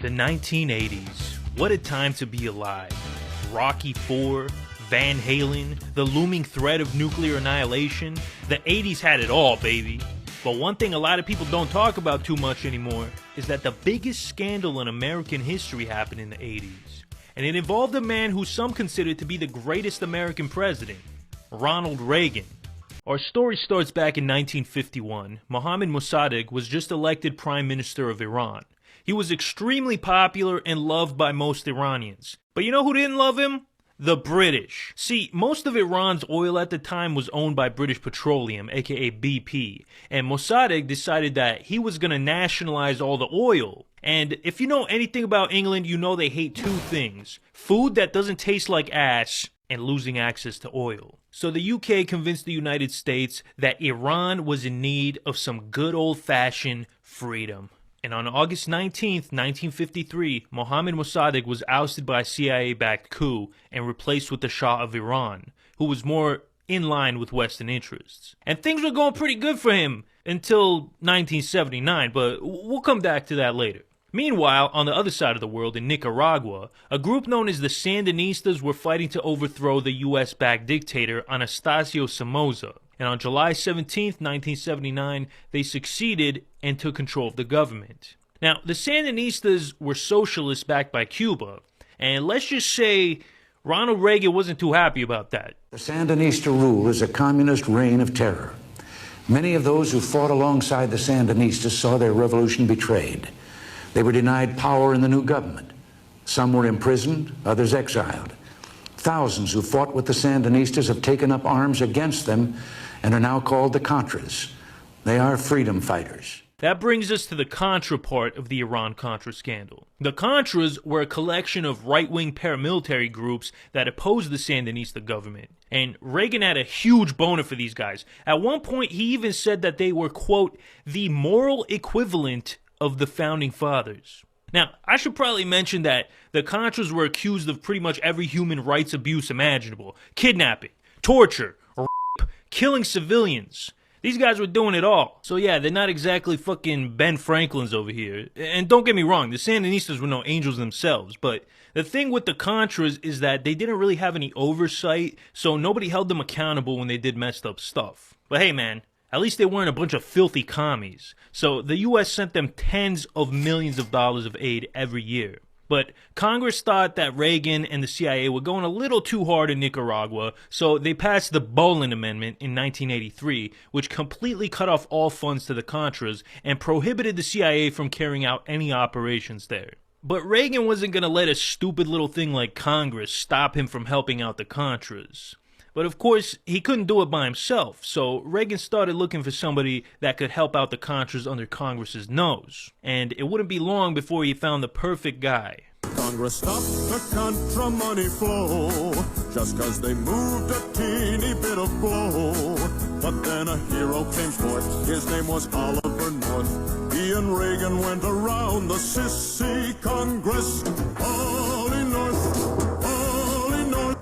The 1980s. What a time to be alive. Rocky IV, Van Halen, the looming threat of nuclear annihilation. The 80s had it all, baby. But one thing a lot of people don't talk about too much anymore is that the biggest scandal in American history happened in the 80s. And it involved a man who some consider to be the greatest American president, Ronald Reagan. Our story starts back in 1951. Mohammad Mossadegh was just elected Prime Minister of Iran. He was extremely popular and loved by most Iranians. But you know who didn't love him? The British. See, most of Iran's oil at the time was owned by British Petroleum, aka BP, and Mossadegh decided that he was going to nationalize all the oil. And if you know anything about England, you know they hate two things: food that doesn't taste like ass and losing access to oil. So the UK convinced the United States that Iran was in need of some good old-fashioned freedom. And on August 19th, 1953, Mohammad Mossadegh was ousted by a CIA-backed coup and replaced with the Shah of Iran, who was more in line with Western interests. And things were going pretty good for him until 1979, but we'll come back to that later. Meanwhile, on the other side of the world, in Nicaragua, a group known as the Sandinistas were fighting to overthrow the US-backed dictator Anastasio Somoza. And on July 17, 1979, they succeeded and took control of the government. Now, the Sandinistas were socialists backed by Cuba, and let's just say Ronald Reagan wasn't too happy about that. The Sandinista rule is a communist reign of terror. Many of those who fought alongside the Sandinistas saw their revolution betrayed. They were denied power in the new government. Some were imprisoned, others exiled. Thousands who fought with the Sandinistas have taken up arms against them and are now called the Contras. They are freedom fighters. That brings us to the Contra part of the Iran-Contra scandal. The Contras were a collection of right-wing paramilitary groups that opposed the Sandinista government. And Reagan had a huge boner for these guys. At one point, he even said that they were, quote, the moral equivalent of the Founding Fathers. Now, I should probably mention that the Contras were accused of pretty much every human rights abuse imaginable. Kidnapping, torture, rape, killing civilians. These guys were doing it all. So yeah, they're not exactly fucking Ben Franklins over here. And don't get me wrong, the Sandinistas were no angels themselves, but the thing with the Contras is that they didn't really have any oversight, so nobody held them accountable when they did messed up stuff. But hey man, at least they weren't a bunch of filthy commies. So the US sent them tens of millions of dollars of aid every year. But Congress thought that Reagan and the CIA were going a little too hard in Nicaragua, so they passed the Bolin Amendment in 1983, which completely cut off all funds to the Contras and prohibited the CIA from carrying out any operations there. But Reagan wasn't going to let a stupid little thing like Congress stop him from helping out the Contras. But of course, he couldn't do it by himself, so Reagan started looking for somebody that could help out the Contras under Congress's nose. And it wouldn't be long before he found the perfect guy. Congress stopped the Contra money flow, just cause they moved a teeny bit of blow. But then a hero came forth, his name was Oliver North. He and Reagan went around the sissy Congress, all in North.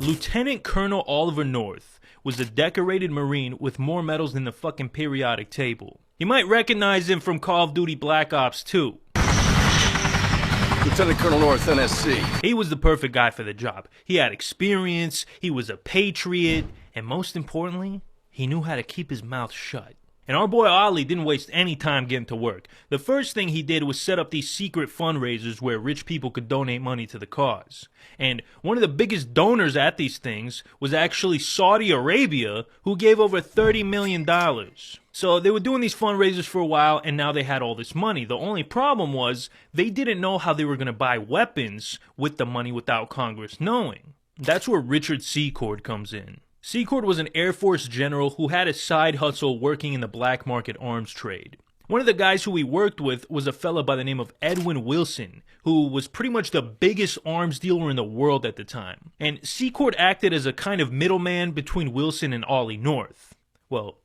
Lieutenant Colonel Oliver North was a decorated Marine with more medals than the fucking periodic table. You might recognize him from Call of Duty Black Ops 2. Lieutenant Colonel North, NSC. He was the perfect guy for the job. He had experience, he was a patriot, and most importantly, he knew how to keep his mouth shut. And our boy Ollie didn't waste any time getting to work. The first thing he did was set up these secret fundraisers where rich people could donate money to the cause. And one of the biggest donors at these things was actually Saudi Arabia, who gave over $30 million. So they were doing these fundraisers for a while, and now they had all this money. The only problem was they didn't know how they were going to buy weapons with the money without Congress knowing. That's where Richard Secord comes in. Secord was an Air Force general who had a side hustle working in the black market arms trade. One of the guys who he worked with was a fella by the name of Edwin Wilson, who was pretty much the biggest arms dealer in the world at the time. And Secord acted as a kind of middleman between Wilson and Ollie North. Well,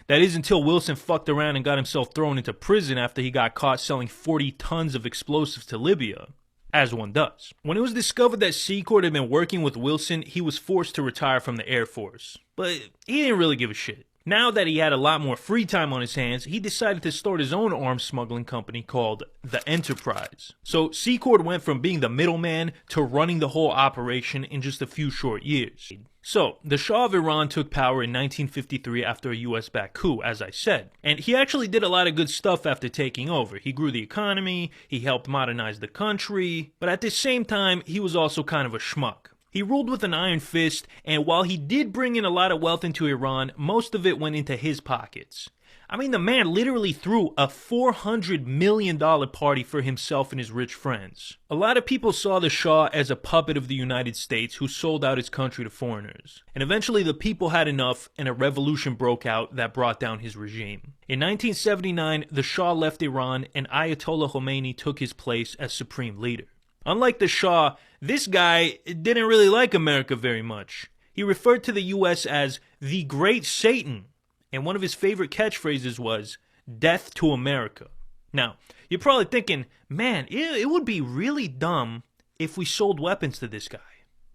that is until Wilson fucked around and got himself thrown into prison after he got caught selling 40 tons of explosives to Libya. As one does. When it was discovered that Secord had been working with Wilson, he was forced to retire from the Air Force. But he didn't really give a shit. Now that he had a lot more free time on his hands, he decided to start his own arms smuggling company called the Enterprise. So Secord went from being the middleman to running the whole operation in just a few short years. So, the Shah of Iran took power in 1953 after a US-backed coup, as I said. And he actually did a lot of good stuff after taking over. He grew the economy, he helped modernize the country, but at the same time, he was also kind of a schmuck. He ruled with an iron fist, and while he did bring in a lot of wealth into Iran, most of it went into his pockets. I mean, the man literally threw a $400 million party for himself and his rich friends. A lot of people saw the Shah as a puppet of the United States who sold out his country to foreigners. And eventually the people had enough and a revolution broke out that brought down his regime. In 1979, the Shah left Iran and Ayatollah Khomeini took his place as supreme leader. Unlike the Shah, this guy didn't really like America very much. He referred to the US as the Great Satan. And one of his favorite catchphrases was, "Death to America." Now, you're probably thinking, man, it would be really dumb if we sold weapons to this guy.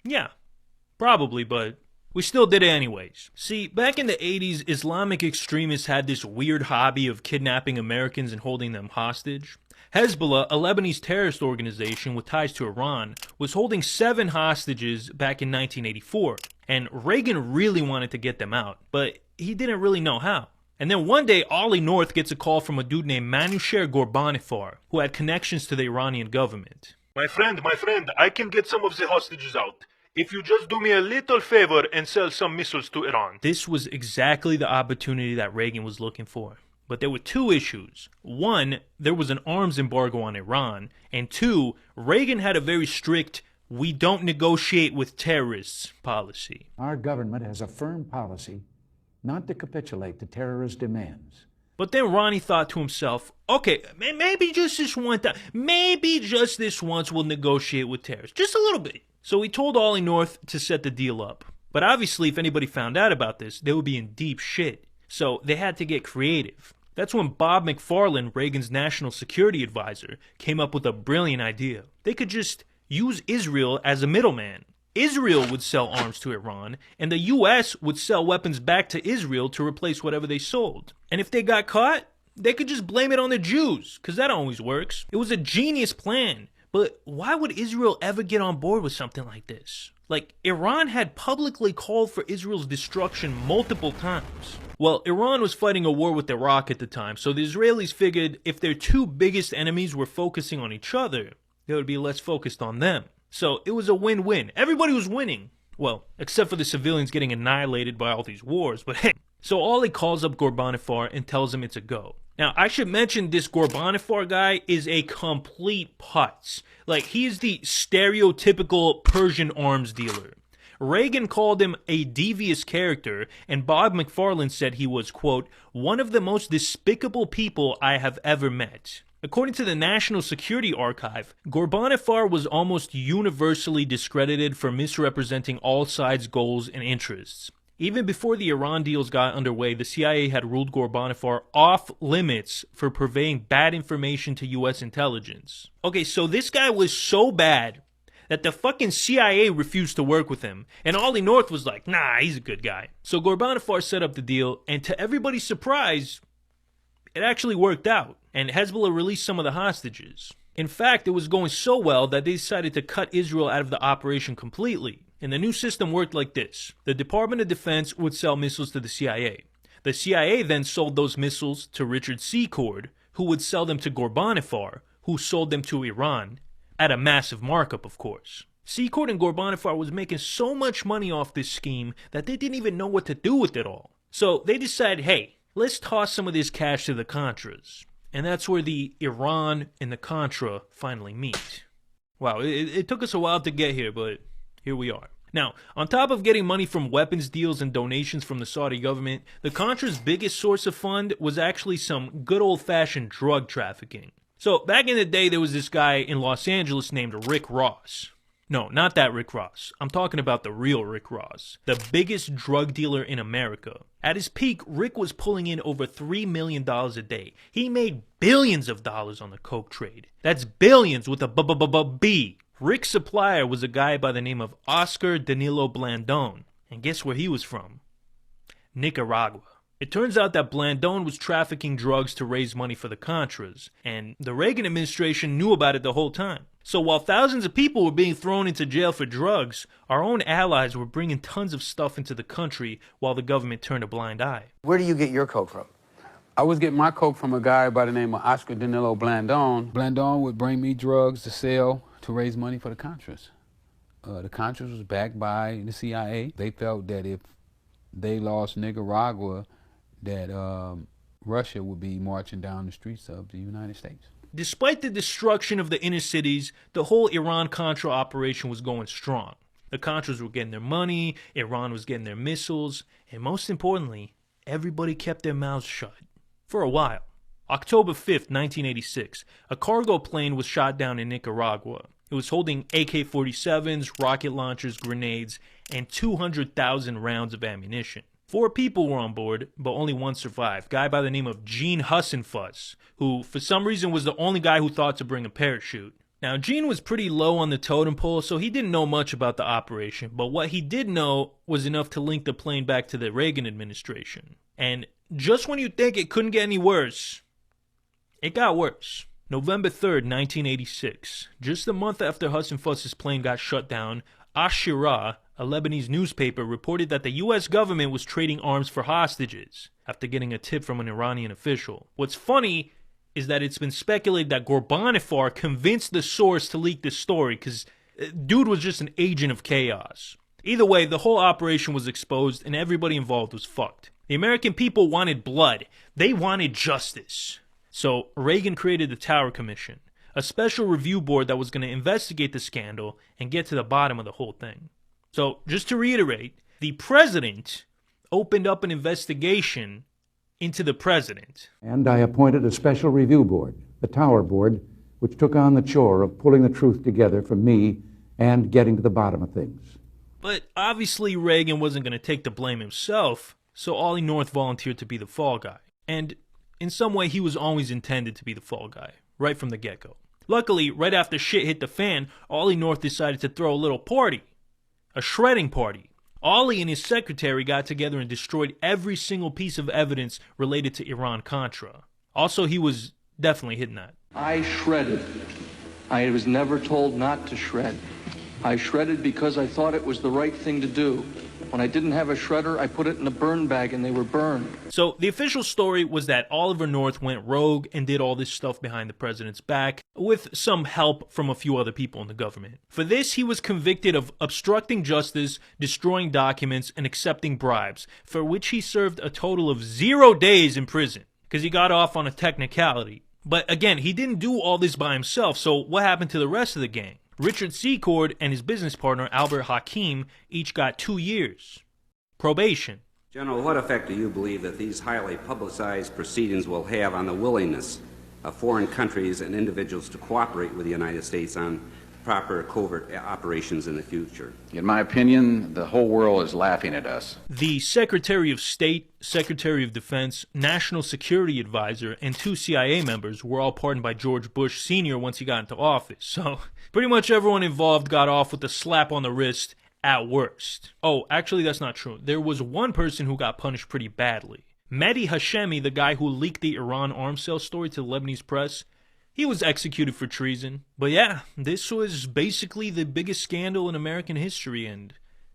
Yeah, probably, but we still did it anyways. See, back in the 80s, Islamic extremists had this weird hobby of kidnapping Americans and holding them hostage. Hezbollah, a Lebanese terrorist organization with ties to Iran, was holding 7 hostages back in 1984. And Reagan really wanted to get them out, but he didn't really know how. And then one day, Ollie North gets a call from a dude named Manouchehr Ghorbanifar, who had connections to the Iranian government. My friend, I can get some of the hostages out. If you just do me a little favor and sell some missiles to Iran. This was exactly the opportunity that Reagan was looking for. But there were 2 issues. 1, there was an arms embargo on Iran. And 2, Reagan had a very strict, we don't negotiate with terrorists policy. Our government has a firm policy not to capitulate to terrorist demands. But then Ronnie thought to himself, okay, maybe just this one time, maybe just this once we'll negotiate with terrorists. Just a little bit. So he told Ollie North to set the deal up. But obviously, if anybody found out about this, they would be in deep shit. So they had to get creative. That's when Bob McFarlane, Reagan's national security advisor, came up with a brilliant idea. They could just use Israel as a middleman. Israel would sell arms to Iran, and the US would sell weapons back to Israel to replace whatever they sold. And if they got caught, they could just blame it on the Jews, because that always works. It was a genius plan, but why would Israel ever get on board with something like this? Like, Iran had publicly called for Israel's destruction multiple times. Well, Iran was fighting a war with Iraq at the time, so the Israelis figured if their 2 biggest enemies were focusing on each other, they would be less focused on them. So it was a win-win. Everybody was winning. Well, except for the civilians getting annihilated by all these wars, but hey. So Ollie calls up Ghorbanifar and tells him it's a go. Now, I should mention this Ghorbanifar guy is a complete putz. Like, he's the stereotypical Persian arms dealer. Reagan called him a devious character, and Bob McFarlane said he was, quote, one of the most despicable people I have ever met. According to the National Security Archive, Ghorbanifar was almost universally discredited for misrepresenting all sides' goals and interests. Even before the Iran deals got underway, the CIA had ruled Ghorbanifar off limits for purveying bad information to US intelligence. Okay, so this guy was so bad that the fucking CIA refused to work with him, and Ollie North was like, nah, he's a good guy. So Ghorbanifar set up the deal, and to everybody's surprise, it actually worked out, and Hezbollah released some of the hostages. In fact, it was going so well that they decided to cut Israel out of the operation completely. And the new system worked like this. The Department of Defense would sell missiles to the CIA. The CIA then sold those missiles to Richard Secord, who would sell them to Ghorbanifar, who sold them to Iran, at a massive markup, of course. Secord and Ghorbanifar was making so much money off this scheme that they didn't even know what to do with it all. So they decided, hey, let's toss some of this cash to the Contras. And that's where the Iran and the Contra finally meet. Wow, it took us a while to get here, but here we are. Now, on top of getting money from weapons deals and donations from the Saudi government, the Contra's biggest source of fund was actually some good old-fashioned drug trafficking. So, back in the day, there was this guy in Los Angeles named Rick Ross. No, not that Rick Ross. I'm talking about the real Rick Ross, the biggest drug dealer in America. At his peak, Rick was pulling in over $3 million a day. He made billions of dollars on the coke trade. That's billions with a B. Rick's supplier was a guy by the name of Oscar Danilo Blandón. And guess where he was from? Nicaragua. It turns out that Blandón was trafficking drugs to raise money for the Contras, and the Reagan administration knew about it the whole time. So while thousands of people were being thrown into jail for drugs, our own allies were bringing tons of stuff into the country while the government turned a blind eye. Where do you get your coke from? I was getting my coke from a guy by the name of Oscar Danilo Blandón. Blandón would bring me drugs to sell to raise money for the Contras. The Contras was backed by the CIA. They felt that if they lost Nicaragua, that Russia would be marching down the streets of the United States. Despite the destruction of the inner cities, the whole Iran-Contra operation was going strong. The Contras were getting their money, Iran was getting their missiles, and most importantly, everybody kept their mouths shut. For a while. October 5th, 1986, a cargo plane was shot down in Nicaragua. It was holding AK-47s, rocket launchers, grenades, and 200,000 rounds of ammunition. 4 people were on board, but only one survived, a guy by the name of Gene Hussenfuss, who for some reason was the only guy who thought to bring a parachute. Now, Gene was pretty low on the totem pole, so he didn't know much about the operation, but what he did know was enough to link the plane back to the Reagan administration. And just when you think it couldn't get any worse, it got worse. November 3rd, 1986, just a month after Hussenfuss's plane got shut down, Ashira, a Lebanese newspaper, reported that the U.S. government was trading arms for hostages after getting a tip from an Iranian official. What's funny is that it's been speculated that Ghorbanifar convinced the source to leak this story because dude was just an agent of chaos. Either way, the whole operation was exposed and everybody involved was fucked. The American people wanted blood. They wanted justice. So Reagan created the Tower Commission, a special review board that was going to investigate the scandal and get to the bottom of the whole thing. So, just to reiterate, the president opened up an investigation into the president. And I appointed a special review board, the Tower Board, which took on the chore of pulling the truth together for me and getting to the bottom of things. But obviously Reagan wasn't going to take the blame himself, so Ollie North volunteered to be the fall guy. And in some way, he was always intended to be the fall guy, right from the get-go. Luckily, right after shit hit the fan, Ollie North decided to throw a little party. A shredding party. Ollie and his secretary got together and destroyed every single piece of evidence related to Iran-Contra. Also, he was definitely hitting that. I shredded. I was never told not to shred. I shredded because I thought it was the right thing to do. When I didn't have a shredder, I put it in a burn bag and they were burned. So the official story was that Oliver North went rogue and did all this stuff behind the president's back with some help from a few other people in the government. For this, he was convicted of obstructing justice, destroying documents, and accepting bribes, for which he served a total of 0 days in prison because he got off on a technicality. But again, he didn't do all this by himself, so what happened to the rest of the gang? Richard Secord and his business partner, Albert Hakim, each got 2 years. Probation. General, what effect do you believe that these highly publicized proceedings will have on the willingness of foreign countries and individuals to cooperate with the United States on proper covert operations in the future? In my opinion, the whole world is laughing at us. The Secretary of State, Secretary of Defense, National Security Advisor, and 2 CIA members were all pardoned by George Bush Sr. once he got into office. So pretty much everyone involved got off with a slap on the wrist at worst. Oh, actually that's not true. There was one person who got punished pretty badly. Mehdi Hashemi, the guy who leaked the Iran arms sale story to the Lebanese press, he was executed for treason. But yeah, this was basically the biggest scandal in American history, and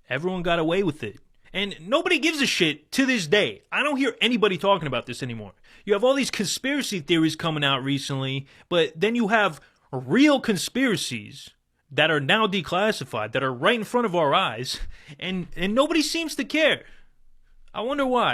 everyone got away with it. And nobody gives a shit to this day. I don't hear anybody talking about this anymore. You have all these conspiracy theories coming out recently, but then you have real conspiracies that are now declassified, that are right in front of our eyes, and nobody seems to care. I wonder why.